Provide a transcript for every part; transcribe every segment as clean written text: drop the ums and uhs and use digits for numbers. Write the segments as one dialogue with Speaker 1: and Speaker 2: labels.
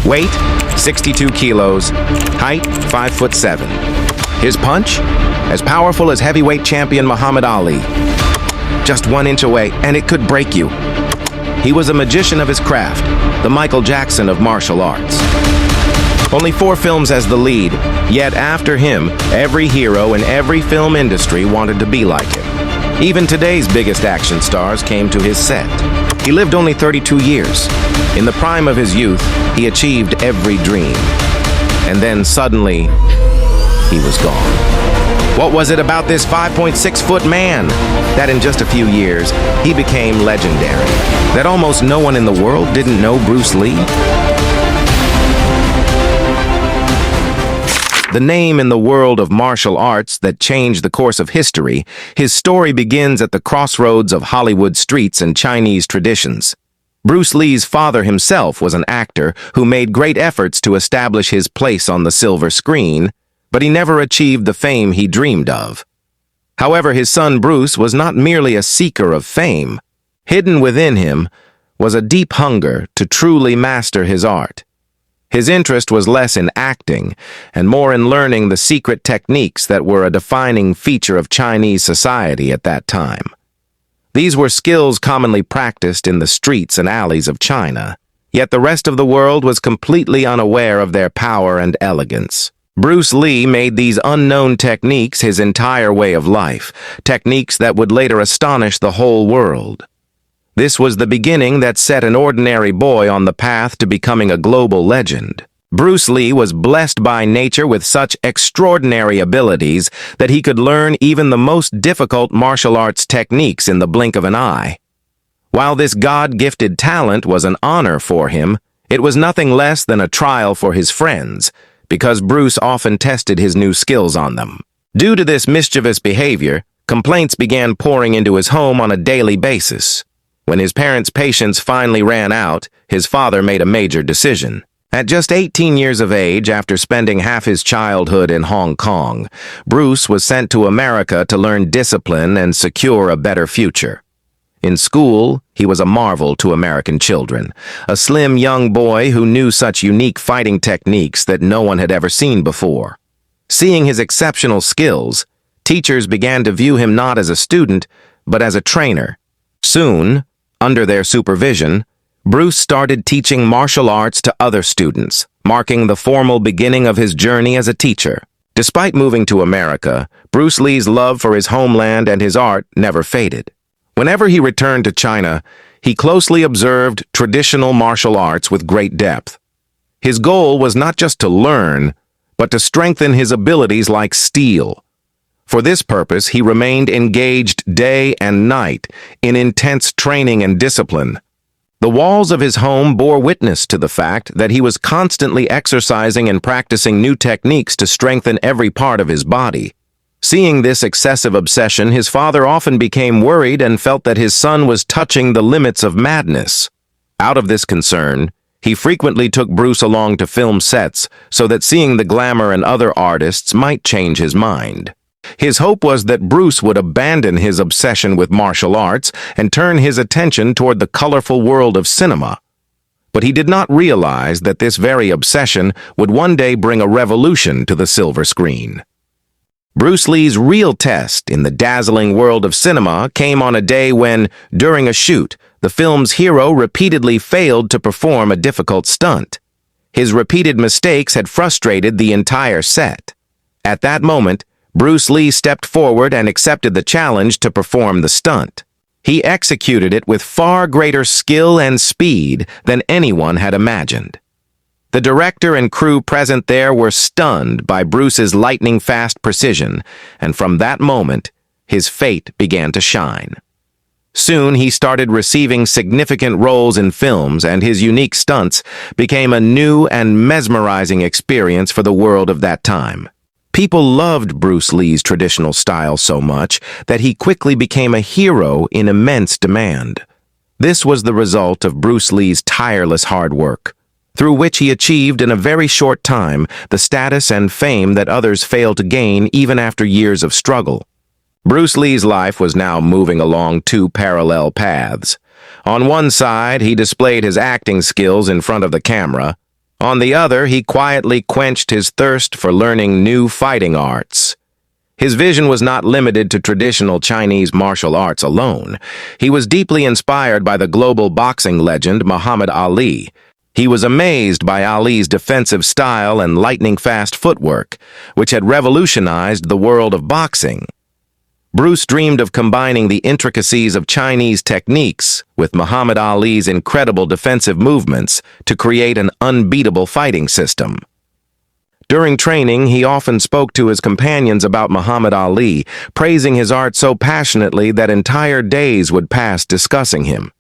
Speaker 1: Weight, 62 kilos. Height, 5'7". His punch, as powerful as heavyweight champion Muhammad Ali. Just 1 inch away, and it could break you. He was a magician of his craft, the Michael Jackson of martial arts. Only 4 films as the lead, yet after him, every hero in every film industry wanted to be like him. Even today's biggest action stars came to his set. He lived only 32 years. In the prime of his youth, he achieved every dream. And then suddenly, he was gone. What was it about this 5.6-foot man that in just a few years, he became legendary? That almost no one in the world didn't know Bruce Lee? The name in the world of martial arts that changed the course of history, his story begins at the crossroads of Hollywood streets and Chinese traditions. Bruce Lee's father himself was an actor who made great efforts to establish his place on the silver screen, but he never achieved the fame he dreamed of. However, his son Bruce was not merely a seeker of fame. Hidden within him was a deep hunger to truly master his art. His interest was less in acting and more in learning the secret techniques that were a defining feature of Chinese society at that time. These were skills commonly practiced in the streets and alleys of China, yet the rest of the world was completely unaware of their power and elegance. Bruce Lee made these unknown techniques his entire way of life, techniques that would later astonish the whole world. This was the beginning that set an ordinary boy on the path to becoming a global legend. Bruce Lee was blessed by nature with such extraordinary abilities that he could learn even the most difficult martial arts techniques in the blink of an eye. While this God-gifted talent was an honor for him, it was nothing less than a trial for his friends, because Bruce often tested his new skills on them. Due to this mischievous behavior, complaints began pouring into his home on a daily basis. When his parents' patience finally ran out, his father made a major decision. At just 18 years of age, after spending half his childhood in Hong Kong, Bruce was sent to America to learn discipline and secure a better future. In school, he was a marvel to American children, a slim young boy who knew such unique fighting techniques that no one had ever seen before. Seeing his exceptional skills, teachers began to view him not as a student, but as a trainer. Soon, under their supervision, Bruce started teaching martial arts to other students, marking the formal beginning of his journey as a teacher. Despite moving to America, Bruce Lee's love for his homeland and his art never faded. Whenever he returned to China, he closely observed traditional martial arts with great depth. His goal was not just to learn, but to strengthen his abilities like steel. For this purpose, he remained engaged day and night in intense training and discipline. The walls of his home bore witness to the fact that he was constantly exercising and practicing new techniques to strengthen every part of his body. Seeing this excessive obsession, his father often became worried and felt that his son was touching the limits of madness. Out of this concern, he frequently took Bruce along to film sets so that seeing the glamour and other artists might change his mind. His hope was that Bruce would abandon his obsession with martial arts and turn his attention toward the colorful world of cinema. But he did not realize that this very obsession would one day bring a revolution to the silver screen. Bruce Lee's real test in the dazzling world of cinema came on a day when, during a shoot, the film's hero repeatedly failed to perform a difficult stunt. His repeated mistakes had frustrated the entire set. At that moment, Bruce Lee stepped forward and accepted the challenge to perform the stunt. He executed it with far greater skill and speed than anyone had imagined. The director and crew present there were stunned by Bruce's lightning-fast precision, and from that moment, his fate began to shine. Soon, he started receiving significant roles in films, and his unique stunts became a new and mesmerizing experience for the world of that time. People loved Bruce Lee's traditional style so much that he quickly became a hero in immense demand. This was the result of Bruce Lee's tireless hard work, through which he achieved in a very short time the status and fame that others failed to gain even after years of struggle. Bruce Lee's life was now moving along 2 parallel paths. On one side, he displayed his acting skills in front of the camera, On the other, he quietly quenched his thirst for learning new fighting arts. His vision was not limited to traditional Chinese martial arts alone. He was deeply inspired by the global boxing legend Muhammad Ali. He was amazed by Ali's defensive style and lightning-fast footwork, which had revolutionized the world of boxing. Bruce dreamed of combining the intricacies of Chinese techniques with Muhammad Ali's incredible defensive movements to create an unbeatable fighting system. During training, he often spoke to his companions about Muhammad Ali, praising his art so passionately that entire days would pass discussing him.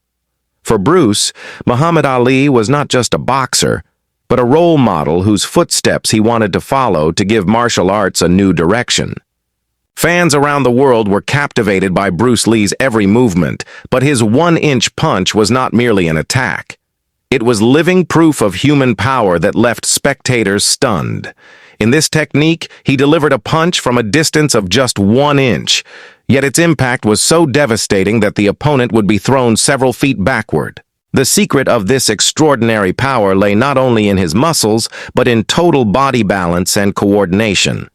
Speaker 1: For Bruce, Muhammad Ali was not just a boxer, but a role model whose footsteps he wanted to follow to give martial arts a new direction. Fans around the world were captivated by Bruce Lee's every movement, but his one-inch punch was not merely an attack. It was living proof of human power that left spectators stunned. In this technique, he delivered a punch from a distance of just 1 inch, yet its impact was so devastating that the opponent would be thrown several feet backward. The secret of this extraordinary power lay not only in his muscles, but in total body balance and coordination.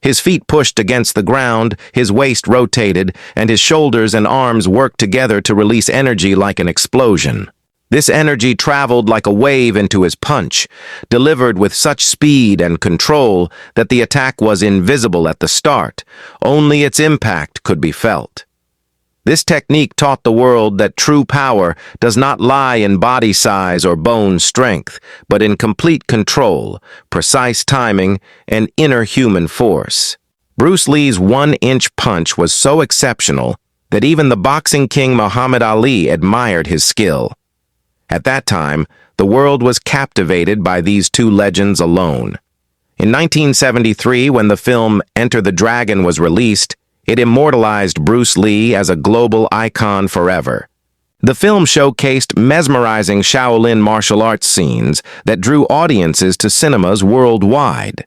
Speaker 1: His feet pushed against the ground, his waist rotated, and his shoulders and arms worked together to release energy like an explosion. This energy traveled like a wave into his punch, delivered with such speed and control that the attack was invisible at the start. Only its impact could be felt. This technique taught the world that true power does not lie in body size or bone strength, but in complete control, precise timing, and inner human force. Bruce Lee's 1-inch punch was so exceptional that even the boxing king Muhammad Ali admired his skill. At that time, the world was captivated by these two legends alone. In 1973, when the film Enter the Dragon was released, it immortalized Bruce Lee as a global icon forever. The film showcased mesmerizing Shaolin martial arts scenes that drew audiences to cinemas worldwide.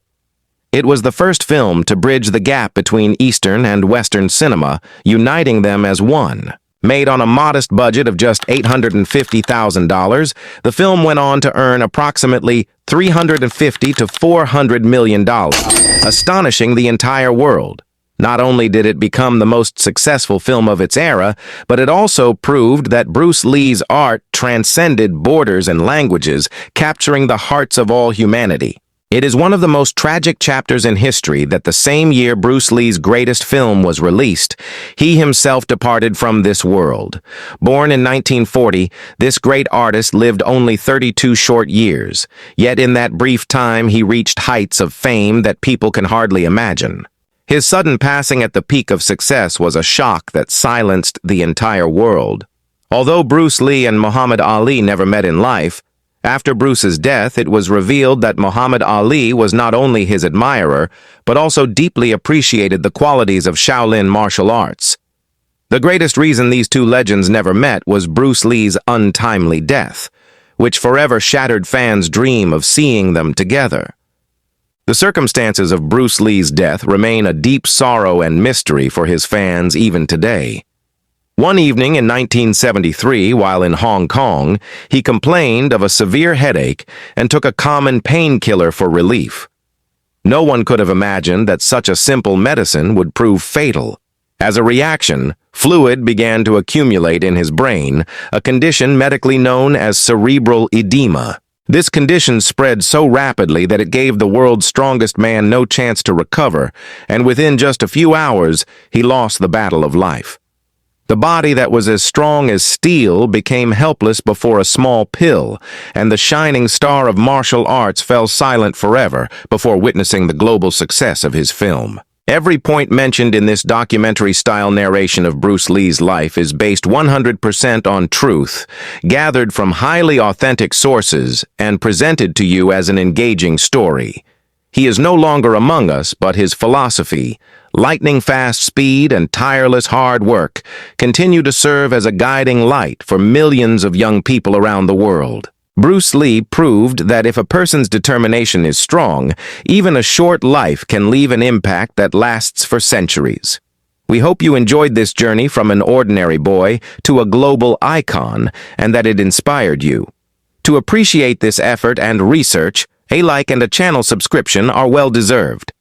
Speaker 1: It was the first film to bridge the gap between Eastern and Western cinema, uniting them as one. Made on a modest budget of just $850,000, the film went on to earn approximately $350 to $400 million, astonishing the entire world. Not only did it become the most successful film of its era, but it also proved that Bruce Lee's art transcended borders and languages, capturing the hearts of all humanity. It is one of the most tragic chapters in history that the same year Bruce Lee's greatest film was released, he himself departed from this world. Born in 1940, this great artist lived only 32 short years, yet in that brief time he reached heights of fame that people can hardly imagine. His sudden passing at the peak of success was a shock that silenced the entire world. Although Bruce Lee and Muhammad Ali never met in life, after Bruce's death, it was revealed that Muhammad Ali was not only his admirer, but also deeply appreciated the qualities of Shaolin martial arts. The greatest reason these two legends never met was Bruce Lee's untimely death, which forever shattered fans' dream of seeing them together. The circumstances of Bruce Lee's death remain a deep sorrow and mystery for his fans even today. One evening in 1973, while in Hong Kong, he complained of a severe headache and took a common painkiller for relief. No one could have imagined that such a simple medicine would prove fatal. As a reaction, fluid began to accumulate in his brain, a condition medically known as cerebral edema. This condition spread so rapidly that it gave the world's strongest man no chance to recover, and within just a few hours, he lost the battle of life. The body that was as strong as steel became helpless before a small pill, and the shining star of martial arts fell silent forever before witnessing the global success of his film. Every point mentioned in this documentary-style narration of Bruce Lee's life is based 100% on truth, gathered from highly authentic sources, and presented to you as an engaging story. He is no longer among us, but his philosophy, lightning-fast speed and tireless hard work, continue to serve as a guiding light for millions of young people around the world. Bruce Lee proved that if a person's determination is strong, even a short life can leave an impact that lasts for centuries. We hope you enjoyed this journey from an ordinary boy to a global icon and that it inspired you. To appreciate this effort and research, a like and a channel subscription are well deserved.